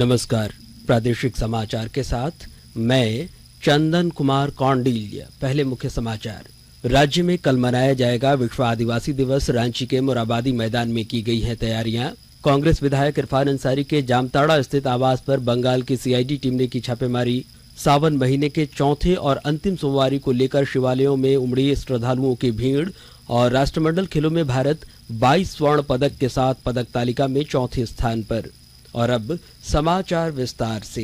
नमस्कार। प्रादेशिक समाचार के साथ मैं चंदन कुमार कौंडिल्य। पहले मुख्य समाचार। राज्य में कल मनाया जाएगा विश्व आदिवासी दिवस। रांची के मोराबादी मैदान में की गई हैं तैयारियां। कांग्रेस विधायक इरफान अंसारी के जामताड़ा स्थित आवास पर बंगाल की सीआईडी टीम ने की छापेमारी। सावन महीने के चौथे और अंतिम सोमवारी को लेकर शिवालयों में उमड़ी श्रद्धालुओं की भीड़। और राष्ट्रमंडल खेलों में भारत 22 स्वर्ण पदक के साथ पदक तालिका में चौथे स्थान पर। और अब समाचार विस्तार से।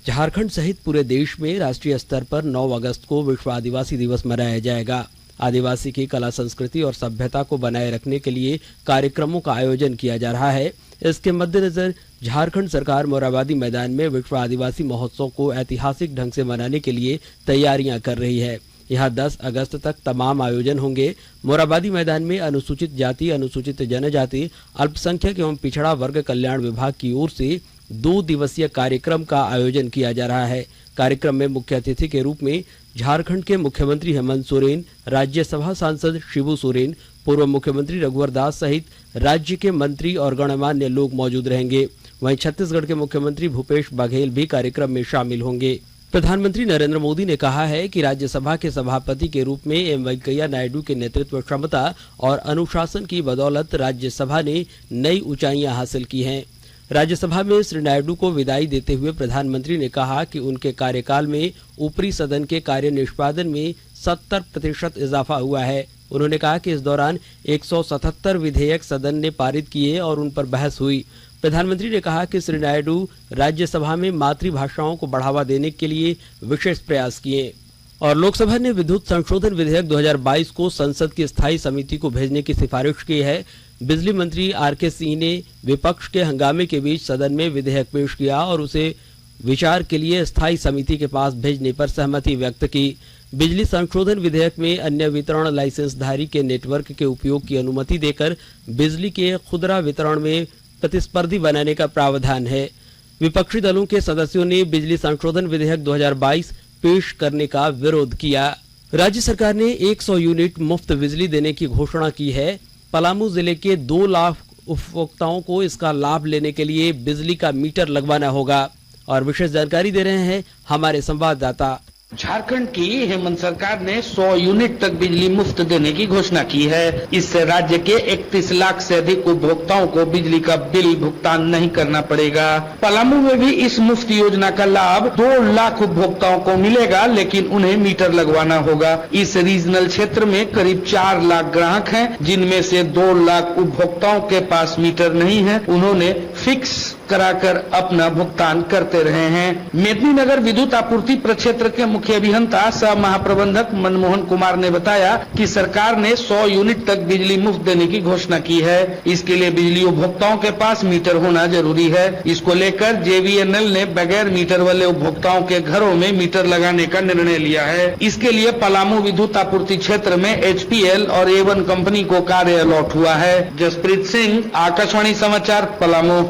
झारखंड सहित पूरे देश में राष्ट्रीय स्तर पर 9 अगस्त को विश्व आदिवासी दिवस मनाया जाएगा। आदिवासी की कला, संस्कृति और सभ्यता को बनाए रखने के लिए कार्यक्रमों का आयोजन किया जा रहा है। इसके मद्देनजर झारखंड सरकार मोराबादी मैदान में विश्व आदिवासी महोत्सव को ऐतिहासिक ढंग से मनाने के लिए तैयारियां कर रही है। यहाँ 10 अगस्त तक तमाम आयोजन होंगे। मोराबादी मैदान में अनुसूचित जाति, अनुसूचित जनजाति, अल्पसंख्यक एवं पिछड़ा वर्ग कल्याण विभाग की ओर से 2 दिवसीय कार्यक्रम का आयोजन किया जा रहा है। कार्यक्रम में मुख्य अतिथि के रूप में झारखंड के मुख्यमंत्री हेमंत सोरेन, राज्यसभा सांसद शिबू सोरेन, पूर्व मुख्यमंत्री रघुवर दास सहित राज्य के मंत्री और गणमान्य लोग मौजूद रहेंगे। वहीं छत्तीसगढ़ के मुख्यमंत्री भूपेश बघेल भी कार्यक्रम में शामिल होंगे। प्रधानमंत्री नरेंद्र मोदी ने कहा है कि राज्यसभा के सभापति के रूप में एम वेंकैया नायडू के नेतृत्व क्षमता और अनुशासन की बदौलत राज्यसभा ने नई ऊंचाइयां हासिल की हैं। राज्यसभा में श्री नायडू को विदाई देते हुए प्रधानमंत्री ने कहा कि उनके कार्यकाल में ऊपरी सदन के कार्य निष्पादन में 70% इजाफा हुआ है। उन्होंने कहा कि इस दौरान 177 विधेयक सदन ने पारित किए और उन पर बहस हुई। प्रधानमंत्री ने कहा कि श्री नायडू राज्यसभा में मातृभाषाओं को बढ़ावा देने के लिए विशेष प्रयास किए। और लोकसभा ने विद्युत संशोधन विधेयक 2022 को संसद की स्थायी समिति को भेजने की सिफारिश की है। बिजली मंत्री आर.के. सिंह ने विपक्ष के हंगामे के बीच सदन में विधेयक पेश किया और उसे विचार के लिए स्थायी समिति के पास भेजने पर सहमति व्यक्त की। बिजली संशोधन विधेयक में अन्य वितरण लाइसेंसधारी के नेटवर्क के उपयोग की अनुमति देकर बिजली के खुदरा वितरण में प्रतिस्पर्धी बनाने का प्रावधान है। विपक्षी दलों के सदस्यों ने बिजली संशोधन विधेयक 2022 पेश करने का विरोध किया। राज्य सरकार ने 100 यूनिट मुफ्त बिजली देने की घोषणा की है। पलामू जिले के 2 लाख उपभोक्ताओं को इसका लाभ लेने के लिए बिजली का मीटर लगवाना होगा। और विशेष जानकारी दे रहे हैं हमारे संवाददाता। झारखंड की हेमंत सरकार ने 100 यूनिट तक बिजली मुफ्त देने की घोषणा की है। इससे राज्य के 31 लाख से अधिक उपभोक्ताओं को बिजली का बिल भुगतान नहीं करना पड़ेगा। पलामू में भी इस मुफ्त योजना का लाभ 2 लाख उपभोक्ताओं को मिलेगा, लेकिन उन्हें मीटर लगवाना होगा। इस रीजनल क्षेत्र में करीब 4 लाख ग्राहक हैं, जिनमें से 2 लाख उपभोक्ताओं के पास मीटर नहीं है। उन्होंने फिक्स कराकर अपना भुगतान करते रहे हैं। मेदिनीनगर विद्युत आपूर्ति प्रक्षेत्र के मुख्य अभियंता सह महाप्रबंधक मनमोहन कुमार ने बताया कि सरकार ने 100 यूनिट तक बिजली मुफ्त देने की घोषणा की है। इसके लिए बिजली उपभोक्ताओं के पास मीटर होना जरूरी है। इसको लेकर जेवीएनएल ने बगैर मीटर वाले उपभोक्ताओं के घरों में मीटर लगाने का निर्णय लिया है। इसके लिए पलामू विद्युत आपूर्ति क्षेत्र में एचपीएल और A1 कंपनी को कार्य अलॉट हुआ है। जसप्रीत सिंह, आकाशवाणी समाचार, पलामू।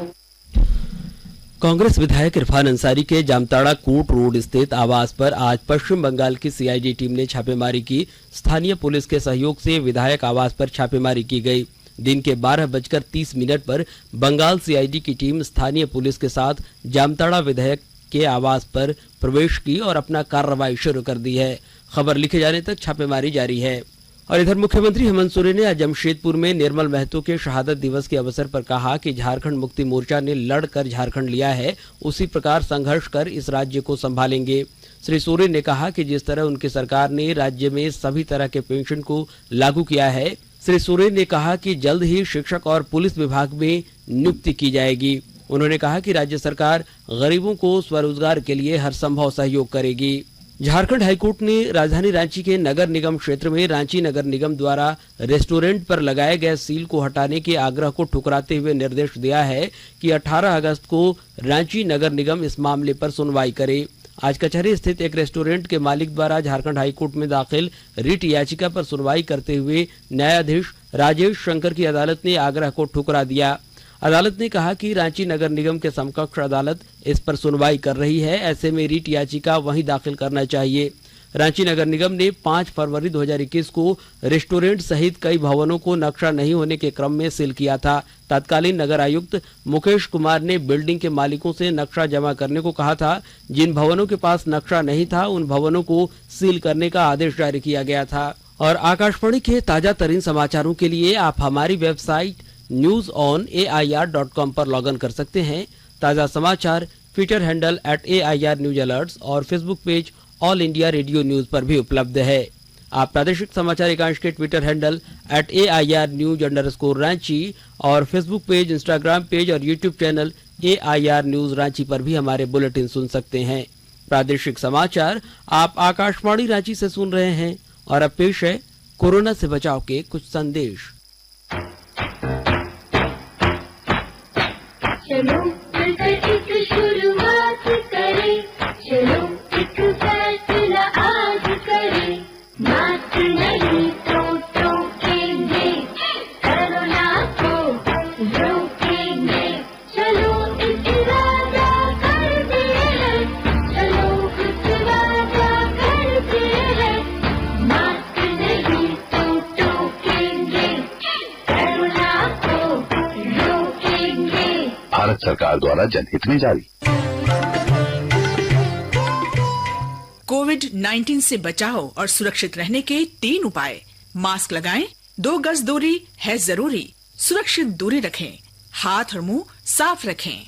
कांग्रेस विधायक इरफान अंसारी के जामताड़ा कोर्ट रोड स्थित आवास पर आज पश्चिम बंगाल की सीआईडी टीम ने छापेमारी की। स्थानीय पुलिस के सहयोग से विधायक आवास पर छापेमारी की गई। दिन के 12:30 पर बंगाल सीआईडी की टीम स्थानीय पुलिस के साथ जामताड़ा विधायक के आवास पर प्रवेश की और अपना कार्रवाई शुरू कर दी है। खबर लिखे जाने तक छापेमारी जारी है। और इधर मुख्यमंत्री हेमंत सोरेन ने आज जमशेदपुर में निर्मल महतो के शहादत दिवस के अवसर पर कहा कि झारखंड मुक्ति मोर्चा ने लड़कर झारखंड लिया है, उसी प्रकार संघर्ष कर इस राज्य को संभालेंगे। श्री सोरेन ने कहा कि जिस तरह उनकी सरकार ने राज्य में सभी तरह के पेंशन को लागू किया है, श्री सोरेन ने कहा कि जल्द ही शिक्षक और पुलिस विभाग में नियुक्ति की जाएगी। उन्होंने कहा कि राज्य सरकार गरीबों को स्वरोजगार के लिए हर संभव सहयोग करेगी। झारखंड हाईकोर्ट ने राजधानी रांची के नगर निगम क्षेत्र में रांची नगर निगम द्वारा रेस्टोरेंट पर लगाए गए सील को हटाने के आग्रह को ठुकराते हुए निर्देश दिया है कि 18 अगस्त को रांची नगर निगम इस मामले पर सुनवाई करे। आज कचहरी स्थित एक रेस्टोरेंट के मालिक द्वारा झारखंड हाईकोर्ट में दाखिल रिट याचिका पर सुनवाई करते हुए न्यायाधीश राजेश शंकर की अदालत ने आग्रह को ठुकरा दिया। अदालत ने कहा कि रांची नगर निगम के समकक्ष अदालत इस पर सुनवाई कर रही है, ऐसे में रिट याचिका वहीं दाखिल करना चाहिए। रांची नगर निगम ने 5 फरवरी 2021 को रेस्टोरेंट सहित कई भवनों को नक्शा नहीं होने के क्रम में सील किया था। तत्कालीन नगर आयुक्त मुकेश कुमार ने बिल्डिंग के मालिकों से नक्शा जमा करने को कहा था। जिन भवनों के पास नक्शा नहीं था उन भवनों को सील करने का आदेश जारी किया गया था। और आकाशवाणी के ताजा तरीन समाचारों के लिए आप हमारी वेबसाइट newsonair.com पर लॉगिन कर सकते हैं। ताजा समाचार Twitter handle @AIR news alerts और Facebook page All India Radio news पर भी उपलब्ध है। आप प्रादेशिक समाचार एकांश के ट्विटर हैंडल @AIR news_रांची और फेसबुक पेज, इंस्टाग्राम पेज और YouTube channel AIR news Ranchi पर भी हमारे बुलेटिन सुन सकते हैं। प्रादेशिक समाचार आप आकाशवाणी रांची से सुन रहे हैं और अब पेश है कोरोना से बचाव के कुछ संदेश। चलो मिलकर एक शुरुआत करें, चलो एक फैसला आज करें, मास्क नहीं तो टोकेंगे, कोरोना को रोकेंगे, चलो एक वादा करते हैं, चलो कुछ वादा करते हैं, मास्क नहीं तो टोकेंगे, कोरोना को रोकेंगे। भारत सरकार द्वारा जनहित में जारी। कोविड-19 से बचाव और सुरक्षित रहने के 3 उपाय। मास्क लगाएं, 2 गज दूरी है जरूरी, सुरक्षित दूरी रखें, हाथ और मुंह साफ रखें।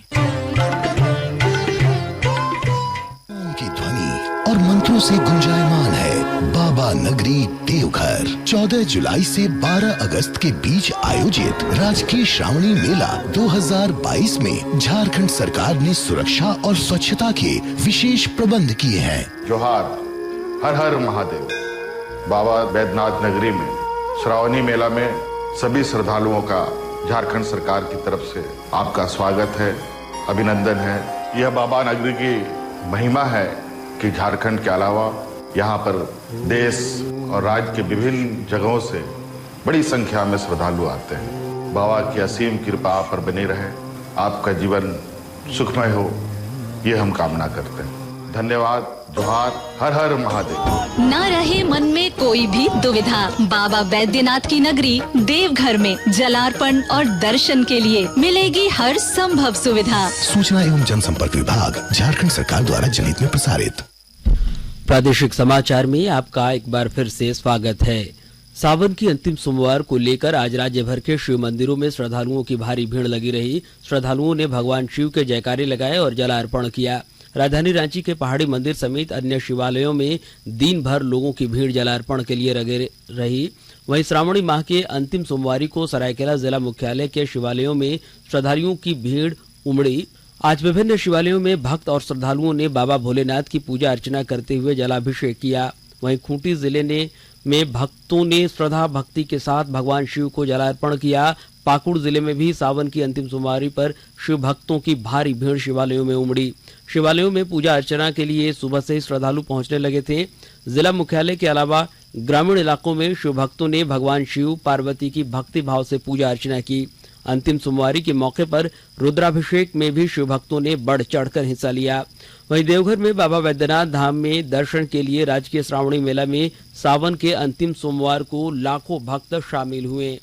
की ध्वनि और मंत्रों से गुंजायमान है बाबा नगरी देवघर। 14 जुलाई से 12 अगस्त के बीच आयोजित राजकीय श्रावणी मेला 2022 में झारखंड सरकार ने सुरक्षा और स्वच्छता के विशेष प्रबंध किए हैं। जोहार, हर हर महादेव। बाबा बैद्यनाथ नगरी में श्रावणी मेला में सभी श्रद्धालुओं का झारखंड सरकार की तरफ से आपका स्वागत है, अभिनंदन है। यह बाबा नगरी की महिमा है कि झारखंड के अलावा यहाँ पर देश और राज्य के विभिन्न जगहों से बड़ी संख्या में श्रद्धालु आते हैं। बाबा की असीम कृपा आप पर बनी रहे, आपका जीवन सुखमय हो, ये हम कामना करते हैं। धन्यवाद। जोहार, हर हर महादेव। न रहे मन में कोई भी दुविधा, बाबा बैद्यनाथ की नगरी देवघर में जलार्पण और दर्शन के लिए मिलेगी हर संभव सुविधा। सूचना एवं जनसंपर्क विभाग, झारखंड सरकार द्वारा जनहित में प्रसारित। प्रादेशिक समाचार में आपका एक बार फिर से स्वागत है। सावन की अंतिम सोमवार को लेकर आज राज्य भर के शिव मंदिरों में श्रद्धालुओं की भारी भीड़ लगी रही। श्रद्धालुओं ने भगवान शिव के जयकारे लगाए और जलार्पण किया। राजधानी रांची के पहाड़ी मंदिर समेत अन्य शिवालयों में दिन भर लोगों की भीड़ जलार्पण के लिए लगी रही। वहीं श्रावणी माह के अंतिम सोमवारी को सरायकेला जिला मुख्यालय के शिवालयों में श्रद्धालुओं की भीड़ उमड़ी। आज विभिन्न शिवालयों में भक्त और श्रद्धालुओं ने बाबा भोलेनाथ की पूजा अर्चना करते हुए जलाभिषेक किया। वहीं खूंटी जिले में भक्तों ने श्रद्धा भक्ति के साथ भगवान शिव को जलार्पण किया। पाकुड़ जिले में भी सावन की अंतिम सोमवारी पर शिव भक्तों की भारी भीड़ शिवालयों में उमड़ी। शिवालयों में पूजा अर्चना के लिए सुबह से ही श्रद्धालु पहुंचने लगे थे। जिला मुख्यालय के अलावा ग्रामीण इलाकों में शिव भक्तों ने भगवान शिव पार्वती की भक्ति भाव से पूजा अर्चना की। अंतिम सोमवारी के मौके पर रुद्राभिषेक में भी शिव भक्तों ने बढ़ चढ़कर हिस्सा लिया। वहीं देवघर में बाबा बैद्यनाथ धाम में दर्शन के लिए राजकीय श्रावणी मेला में सावन के अंतिम सोमवार को लाखों भक्त शामिल हुए।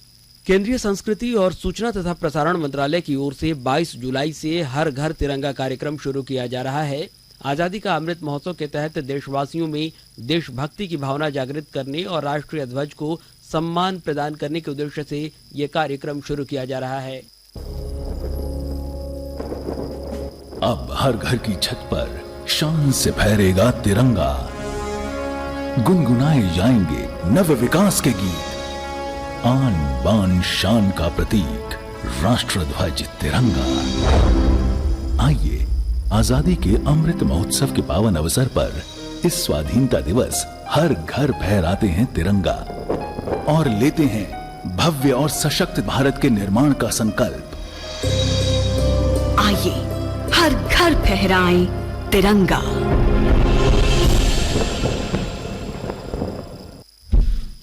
केंद्रीय संस्कृति और सूचना तथा प्रसारण मंत्रालय की ओर से 22 जुलाई से हर घर तिरंगा कार्यक्रम शुरू किया जा रहा है। आजादी का अमृत महोत्सव के तहत देशवासियों में देशभक्ति की भावना जागृत करने और राष्ट्रीय ध्वज को सम्मान प्रदान करने के उद्देश्य से ये कार्यक्रम शुरू किया जा रहा है। अब हर घर की छत पर शान से फहरेगा तिरंगा, गुनगुनाए जाएंगे नव विकास के गीत, आन बान शान का प्रतीक राष्ट्र ध्वज तिरंगा। आइए आजादी के अमृत महोत्सव के पावन अवसर पर इस स्वाधीनता दिवस हर घर फहराते हैं तिरंगा और लेते हैं भव्य और सशक्त भारत के निर्माण का संकल्प। आइए हर घर फहराएं तिरंगा।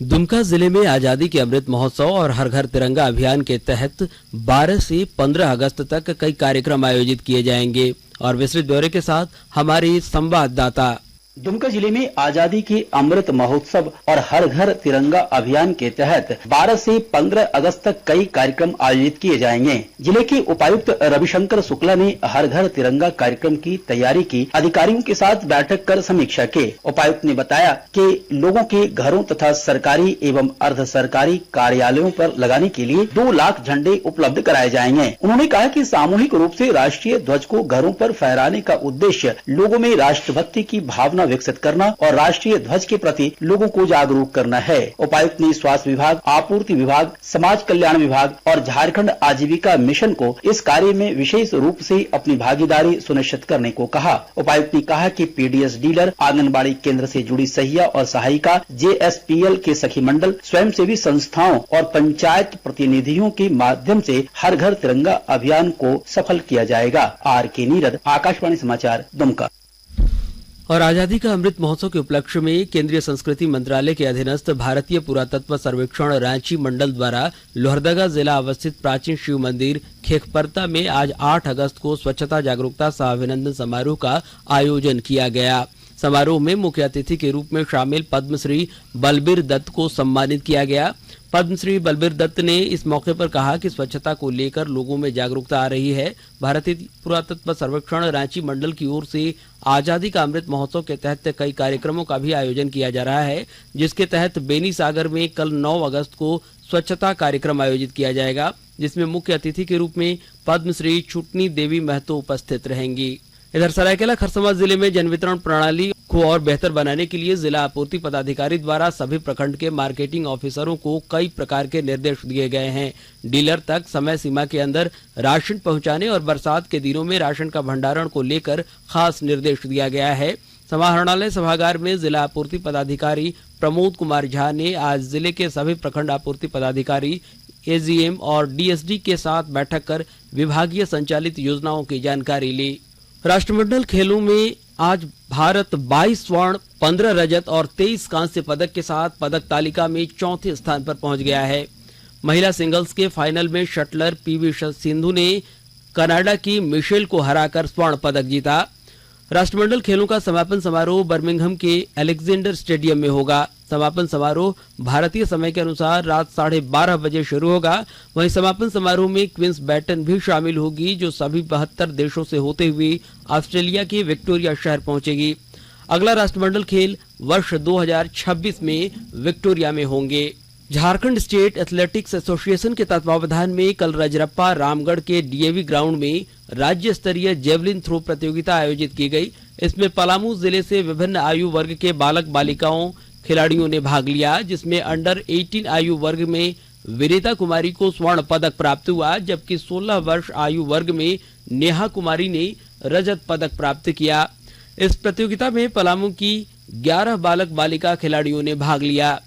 दुमका जिले में आजादी के अमृत महोत्सव और हर घर तिरंगा अभियान के तहत 12 से 15 अगस्त तक कई कार्यक्रम आयोजित किए जाएंगे और विस्तृत ब्यौरे के साथ हमारी संवाददाता। दुमका जिले में आजादी के अमृत महोत्सव और हर घर तिरंगा अभियान के तहत 12 से 15 अगस्त तक कई कार्यक्रम आयोजित किए जाएंगे। जिले के उपायुक्त रविशंकर शुक्ला ने हर घर तिरंगा कार्यक्रम की तैयारी की अधिकारियों के साथ बैठक कर समीक्षा की। उपायुक्त ने बताया कि लोगों के घरों तथा सरकारी एवं अर्ध सरकारी कार्यालयों पर लगाने के लिए 2 लाख झंडे उपलब्ध कराए जाएंगे। उन्होंने कहा कि सामूहिक रूप से राष्ट्रीय ध्वज को घरों पर फहराने का उद्देश्य लोगों में राष्ट्रभक्ति की भावना विकसित करना और राष्ट्रीय ध्वज के प्रति लोगों को जागरूक करना है। उपायुक्त ने स्वास्थ्य विभाग, आपूर्ति विभाग, समाज कल्याण विभाग और झारखंड आजीविका मिशन को इस कार्य में विशेष रूप से अपनी भागीदारी सुनिश्चित करने को कहा। उपायुक्त ने कहा कि पीडीएस डीलर, आंगनबाड़ी केंद्र से जुड़ी सहिया और सहायिका, जेएसपीएल के सखी मंडल, स्वयंसेवी संस्थाओं और पंचायत प्रतिनिधियों के माध्यम से हर घर तिरंगा अभियान को सफल किया जाएगा। आर.के. नीरद, आकाशवाणी समाचार, दुमका। और आजादी का अमृत महोत्सव के उपलक्ष्य में केंद्रीय संस्कृति मंत्रालय के अधीनस्थ भारतीय पुरातत्व सर्वेक्षण रांची मंडल द्वारा लोहरदगा जिला अवस्थित प्राचीन शिव मंदिर खेखपरता में आज 8 अगस्त को स्वच्छता जागरूकता सह अभिनंदन समारोह का आयोजन किया गया। समारोह में मुख्य अतिथि के रूप में शामिल पद्मश्री बलबीर दत्त को सम्मानित किया गया। पद्मश्री बलबीर दत्त ने इस मौके पर कहा कि स्वच्छता को लेकर लोगों में जागरूकता आ रही है। भारतीय पुरातत्व सर्वेक्षण रांची मंडल की ओर से आजादी का अमृत महोत्सव के तहत कई कार्यक्रमों का भी आयोजन किया जा रहा है, जिसके तहत बेनी सागर में कल 9 अगस्त को स्वच्छता कार्यक्रम आयोजित किया जाएगा, जिसमें मुख्य अतिथि के रूप में पद्मश्री छुटनी देवी महतो उपस्थित रहेंगी। इधर सरायकेला खरसावां जिले में जन वितरण प्रणाली को और बेहतर बनाने के लिए जिला आपूर्ति पदाधिकारी द्वारा सभी प्रखंड के मार्केटिंग ऑफिसरों को कई प्रकार के निर्देश दिए गए हैं। डीलर तक समय सीमा के अंदर राशन पहुंचाने और बरसात के दिनों में राशन का भंडारण को लेकर खास निर्देश दिया गया है। समाहरणालय सभागार में जिला आपूर्ति पदाधिकारी प्रमोद कुमार झा ने आज जिले के सभी प्रखंड आपूर्ति पदाधिकारी, एजीएम और डीएसडी के साथ बैठक कर विभागीय संचालित योजनाओं की जानकारी ली। राष्ट्रमंडल खेलों में आज भारत 22 स्वर्ण, 15 रजत और 23 कांस्य पदक के साथ पदक तालिका में चौथे स्थान पर पहुंच गया है। महिला सिंगल्स के फाइनल में शटलर पीवी सिंधु ने कनाडा की मिशेल को हराकर स्वर्ण पदक जीता। राष्ट्रमंडल खेलों का समापन समारोह बर्मिंघम के अलेक्जेंडर स्टेडियम में होगा। समापन समारोह भारतीय समय के अनुसार रात 12:30 बजे शुरू होगा। वहीं समापन समारोह में क्वींस बैटन भी शामिल होगी, जो सभी 72 देशों से होते हुए ऑस्ट्रेलिया के विक्टोरिया शहर पहुंचेगी। अगला राष्ट्रमंडल खेल वर्ष 2026 में विक्टोरिया में होंगे। झारखंड स्टेट एथलेटिक्स एसोसिएशन के तत्वावधान में कल रजरप्पा रामगढ़ के डीएवी ग्राउंड में राज्य स्तरीय जेवलिन थ्रो प्रतियोगिता आयोजित की गई। इसमें पलामू जिले से विभिन्न आयु वर्ग के बालक बालिकाओं खिलाड़ियों ने भाग लिया, जिसमें अंडर 18 आयु वर्ग में विनीता कुमारी को स्वर्ण पदक प्राप्त हुआ, जबकि 16 वर्ष आयु वर्ग में नेहा कुमारी ने रजत पदक प्राप्त किया। इस प्रतियोगिता में पलामू की 11 बालक बालिका खिलाड़ियों ने भाग लिया।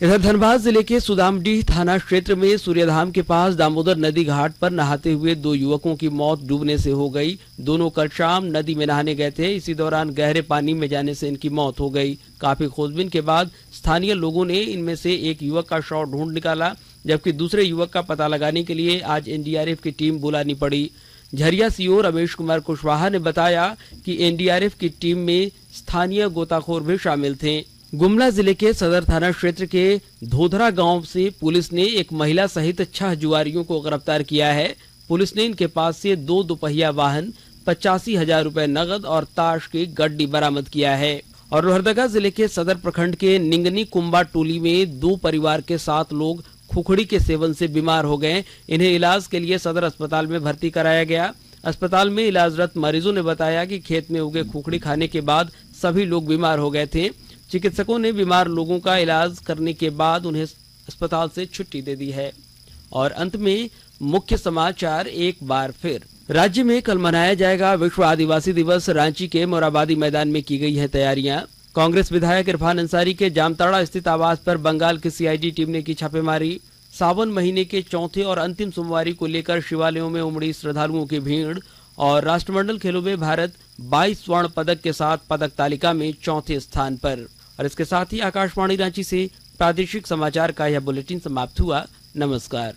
इधर धनबाद जिले के सुदामडीह थाना क्षेत्र में सूर्यधाम के पास दामोदर नदी घाट पर नहाते हुए 2 युवकों की मौत डूबने से हो गई। दोनों कल शाम नदी में नहाने गए थे। इसी दौरान गहरे पानी में जाने से इनकी मौत हो गई। काफी खोजबीन के बाद स्थानीय लोगों ने इनमें से एक युवक का शव ढूंढ निकाला, जबकि दूसरे युवक का पता लगाने के लिए आज एनडीआरएफ की टीम बुलानी पड़ी। झरिया सीओ रमेश कुमार कुशवाहा ने बताया कि एनडीआरएफ की टीम में स्थानीय गोताखोर भी शामिल थे। गुमला जिले के सदर थाना क्षेत्र के धोधरा गांव से पुलिस ने एक महिला सहित 6 जुआरियों को गिरफ्तार किया है। पुलिस ने इनके पास से 2 दोपहिया वाहन, 85,000 रुपए नगद और ताश की गड्डी बरामद किया है। और लोहरदगा जिले के सदर प्रखंड के निंगनी कुंबा टोली में 2 परिवार के 7 लोग खुखड़ी के सेवन से बीमार हो गए। इन्हें इलाज के लिए सदर अस्पताल में भर्ती कराया गया। अस्पताल में इलाजरत मरीजों ने बताया कि खेत में उगे खुखड़ी खाने के बाद सभी लोग बीमार हो गए थे। चिकित्सकों ने बीमार लोगों का इलाज करने के बाद उन्हें अस्पताल से छुट्टी दे दी है। और अंत में मुख्य समाचार एक बार फिर। राज्य में कल मनाया जाएगा विश्व आदिवासी दिवस। रांची के मोराबादी मैदान में की गई है तैयारियां। कांग्रेस विधायक इरफान अंसारी के जामताड़ा स्थित आवास पर बंगाल की सीआईडी टीम ने की छापेमारी। सावन महीने के चौथे और अंतिम सोमवारी को लेकर शिवालयों में उमड़ी श्रद्धालुओं की भीड़। और राष्ट्रमंडल खेलों में भारत 22 स्वर्ण पदक के साथ पदक तालिका में चौथे स्थान पर। और इसके साथ ही आकाशवाणी रांची से प्रादेशिक समाचार का यह बुलेटिन समाप्त हुआ। नमस्कार।